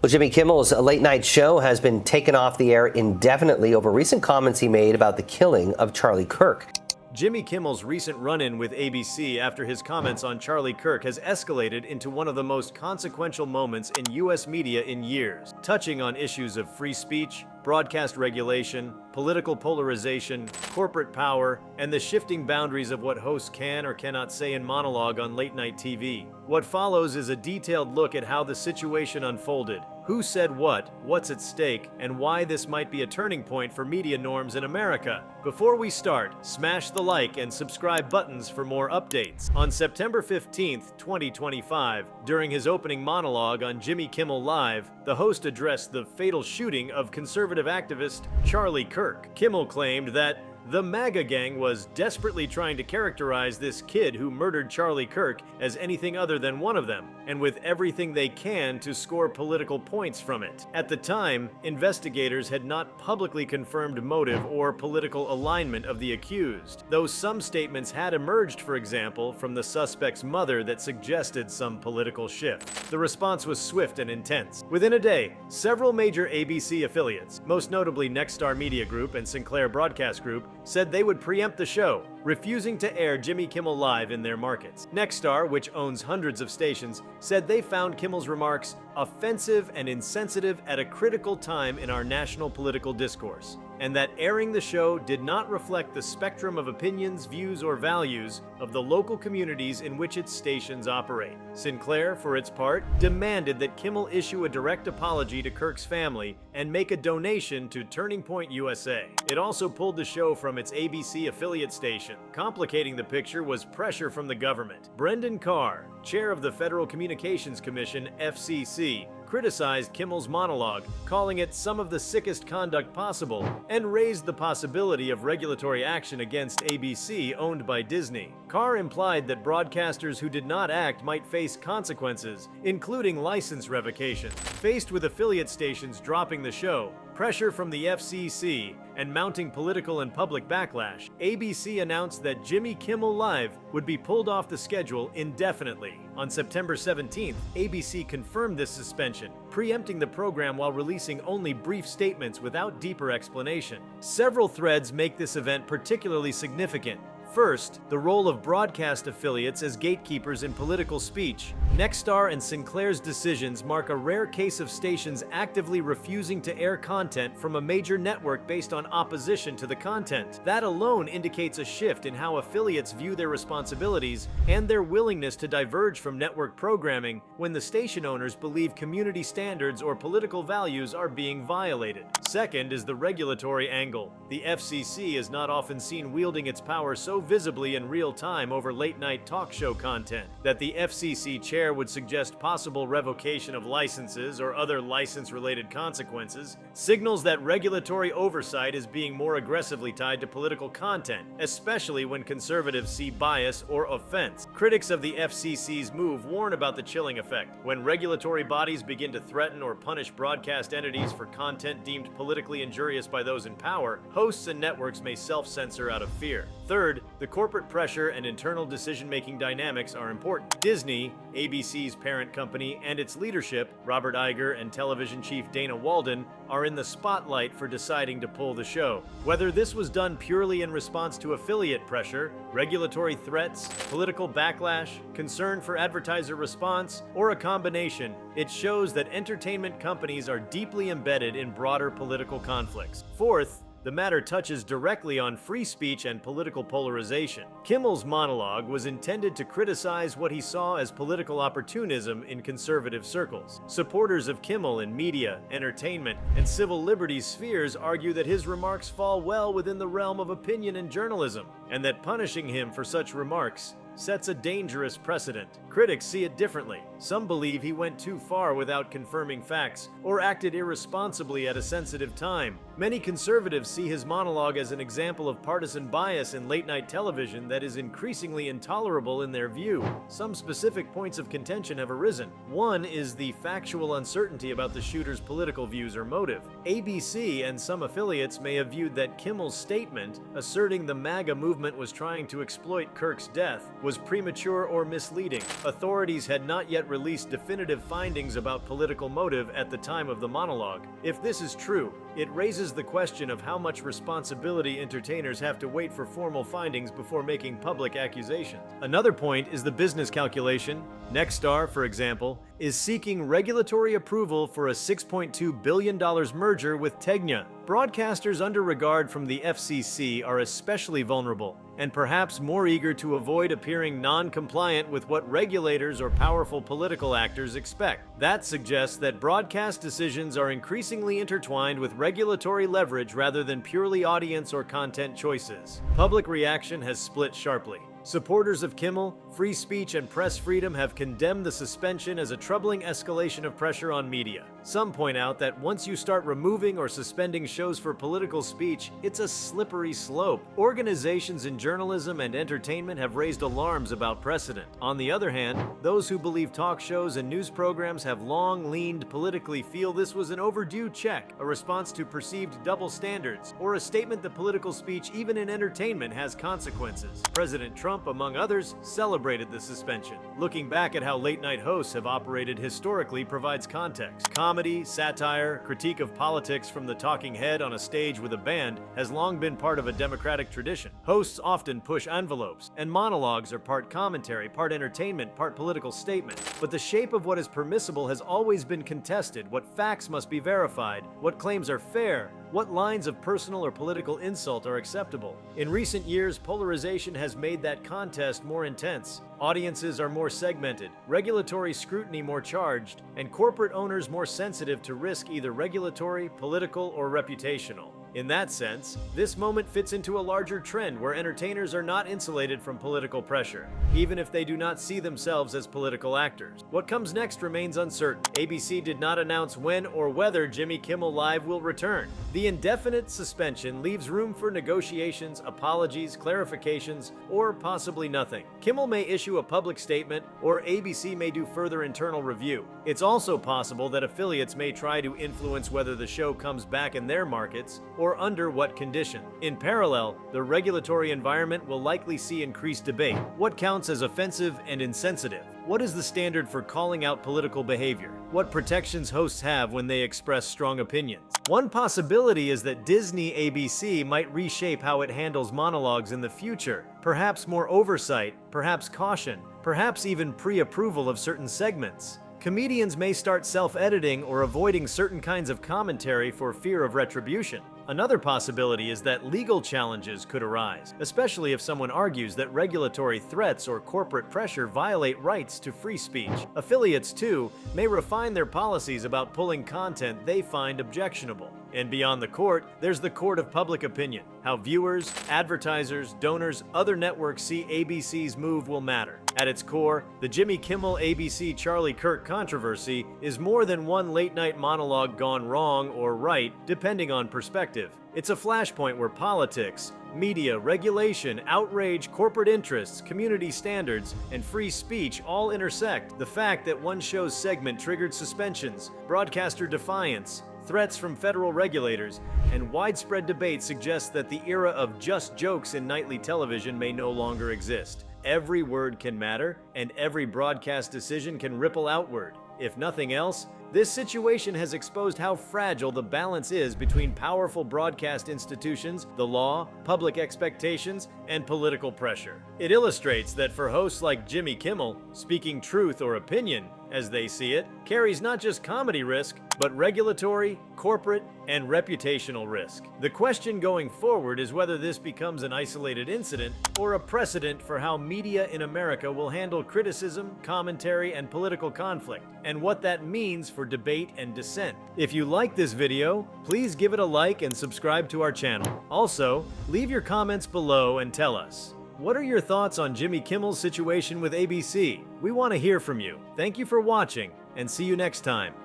Well, Jimmy Kimmel's late night show has been taken off the air indefinitely over recent comments he made about the killing of Charlie Kirk. Jimmy Kimmel's recent run-in with ABC after his comments on Charlie Kirk has escalated into one of the most consequential moments in U.S. media in years, touching on issues of free speech, broadcast regulation, political polarization, corporate power, and the shifting boundaries of what hosts can or cannot say in monologue on late-night TV. What follows is a detailed look at how the situation unfolded, who said what, what's at stake, and why this might be a turning point for media norms in America. Before we start, smash the like and subscribe buttons for more updates. On September 15th, 2025, during his opening monologue on Jimmy Kimmel Live, the host addressed the fatal shooting of conservative activist Charlie Kirk. Kimmel claimed that the MAGA gang was desperately trying to characterize this kid who murdered Charlie Kirk as anything other than one of them, and with everything they can to score political points from it. At the time, investigators had not publicly confirmed motive or political alignment of the accused, though some statements had emerged, for example, from the suspect's mother that suggested some political shift. The response was swift and intense. Within a day, several major ABC affiliates, most notably Nexstar Media Group and Sinclair Broadcast Group, said they would preempt the show, refusing to air Jimmy Kimmel Live in their markets. Nexstar, which owns hundreds of stations, said they found Kimmel's remarks offensive and insensitive at a critical time in our national political discourse, and that airing the show did not reflect the spectrum of opinions, views, or values of the local communities in which its stations operate. Sinclair, for its part, demanded that Kimmel issue a direct apology to Kirk's family and make a donation to Turning Point USA. It also pulled the show from its ABC affiliate station. Complicating the picture was pressure from the government. Brendan Carr, chair of the Federal Communications Commission, FCC, criticized Kimmel's monologue, calling it some of the sickest conduct possible, and raised the possibility of regulatory action against ABC, owned by Disney. Carr implied that broadcasters who did not act might face consequences, including license revocation. Faced with affiliate stations dropping the show, pressure from the FCC, and mounting political and public backlash, ABC announced that Jimmy Kimmel Live would be pulled off the schedule indefinitely. On September 17th, ABC confirmed this suspension, preempting the program while releasing only brief statements without deeper explanation. Several threads make this event particularly significant. First, the role of broadcast affiliates as gatekeepers in political speech. Nexstar and Sinclair's decisions mark a rare case of stations actively refusing to air content from a major network based on opposition to the content. That alone indicates a shift in how affiliates view their responsibilities and their willingness to diverge from network programming when the station owners believe community standards or political values are being violated. Second is the regulatory angle. The FCC is not often seen wielding its power so visibly in real time over late-night talk show content. That the FCC chair would suggest possible revocation of licenses or other license-related consequences signals that regulatory oversight is being more aggressively tied to political content, especially when conservatives see bias or offense. Critics of the FCC's move warn about the chilling effect. When regulatory bodies begin to threaten or punish broadcast entities for content deemed politically injurious by those in power, hosts and networks may self-censor out of fear. Third, the corporate pressure and internal decision-making dynamics are important. Disney, ABC's parent company, and its leadership, Robert Iger and television chief Dana Walden, are in the spotlight for deciding to pull the show. Whether this was done purely in response to affiliate pressure, regulatory threats, political backlash, concern for advertiser response, or a combination, it shows that entertainment companies are deeply embedded in broader political conflicts. Fourth, the matter touches directly on free speech and political polarization. Kimmel's monologue was intended to criticize what he saw as political opportunism in conservative circles. Supporters of Kimmel in media, entertainment, and civil liberties spheres argue that his remarks fall well within the realm of opinion and journalism, and that punishing him for such remarks sets a dangerous precedent. Critics see it differently. Some believe he went too far without confirming facts or acted irresponsibly at a sensitive time. Many conservatives see his monologue as an example of partisan bias in late-night television that is increasingly intolerable in their view. Some specific points of contention have arisen. One is the factual uncertainty about the shooter's political views or motive. ABC and some affiliates may have viewed that Kimmel's statement, asserting the MAGA movement was trying to exploit Kirk's death, was premature or misleading. Authorities had not yet release definitive findings about political motive at the time of the monologue. If this is true, it raises the question of how much responsibility entertainers have to wait for formal findings before making public accusations. Another point is the business calculation. Nexstar, for example, is seeking regulatory approval for a $6.2 billion merger with Tegna. Broadcasters under regard from the FCC are especially vulnerable, and perhaps more eager to avoid appearing non-compliant with what regulators or powerful political actors expect. That suggests that broadcast decisions are increasingly intertwined with regulatory leverage rather than purely audience or content choices. Public reaction has split sharply. Supporters of Kimmel, free speech, and press freedom have condemned the suspension as a troubling escalation of pressure on media. Some point out that once you start removing or suspending shows for political speech, it's a slippery slope. Organizations in journalism and entertainment have raised alarms about precedent. On the other hand, those who believe talk shows and news programs have long leaned politically feel this was an overdue check, a response to perceived double standards, or a statement that political speech, even in entertainment, has consequences. President Trump, among others, celebrated the suspension. Looking back at how late-night hosts have operated historically provides context. Comedy, satire, critique of politics from the talking head on a stage with a band has long been part of a democratic tradition. Hosts often push envelopes, and monologues are part commentary, part entertainment, part political statement. But the shape of what is permissible has always been contested, what facts must be verified, what claims are fair, what lines of personal or political insult are acceptable. In recent years, polarization has made that contest more intense. Audiences are more segmented, regulatory scrutiny more charged, and corporate owners more sensitive to risk either regulatory, political, or reputational. In that sense, this moment fits into a larger trend where entertainers are not insulated from political pressure, even if they do not see themselves as political actors. What comes next remains uncertain. ABC did not announce when or whether Jimmy Kimmel Live will return. The indefinite suspension leaves room for negotiations, apologies, clarifications, or possibly nothing. Kimmel may issue a public statement, or ABC may do further internal review. It's also possible that affiliates may try to influence whether the show comes back in their markets, or under what condition. In parallel, the regulatory environment will likely see increased debate. What counts as offensive and insensitive? What is the standard for calling out political behavior? What protections hosts have when they express strong opinions? One possibility is that Disney ABC might reshape how it handles monologues in the future. Perhaps more oversight, perhaps caution, perhaps even pre-approval of certain segments. Comedians may start self-editing or avoiding certain kinds of commentary for fear of retribution. Another possibility is that legal challenges could arise, especially if someone argues that regulatory threats or corporate pressure violate rights to free speech. Affiliates, too, may refine their policies about pulling content they find objectionable. And beyond the court, there's the court of public opinion. How viewers, advertisers, donors, other networks see ABC's move will matter. At its core, the Jimmy Kimmel ABC Charlie Kirk controversy is more than one late-night monologue gone wrong or right, depending on perspective. It's a flashpoint where politics, media, regulation, outrage, corporate interests, community standards, and free speech all intersect. The fact that one show's segment triggered suspensions, broadcaster defiance, threats from federal regulators, and widespread debate suggests that the era of just jokes in nightly television may no longer exist. Every word can matter, and every broadcast decision can ripple outward. If nothing else, this situation has exposed how fragile the balance is between powerful broadcast institutions, the law, public expectations, and political pressure. It illustrates that for hosts like Jimmy Kimmel, speaking truth or opinion, as they see it, carries not just comedy risk, but regulatory, corporate, and reputational risk. The question going forward is whether this becomes an isolated incident or a precedent for how media in America will handle criticism, commentary, and political conflict, and what that means for debate and dissent. If you like this video, please give it a like and subscribe to our channel. Also, leave your comments below and tell us, what are your thoughts on Jimmy Kimmel's situation with ABC? We want to hear from you. Thank you for watching, and see you next time.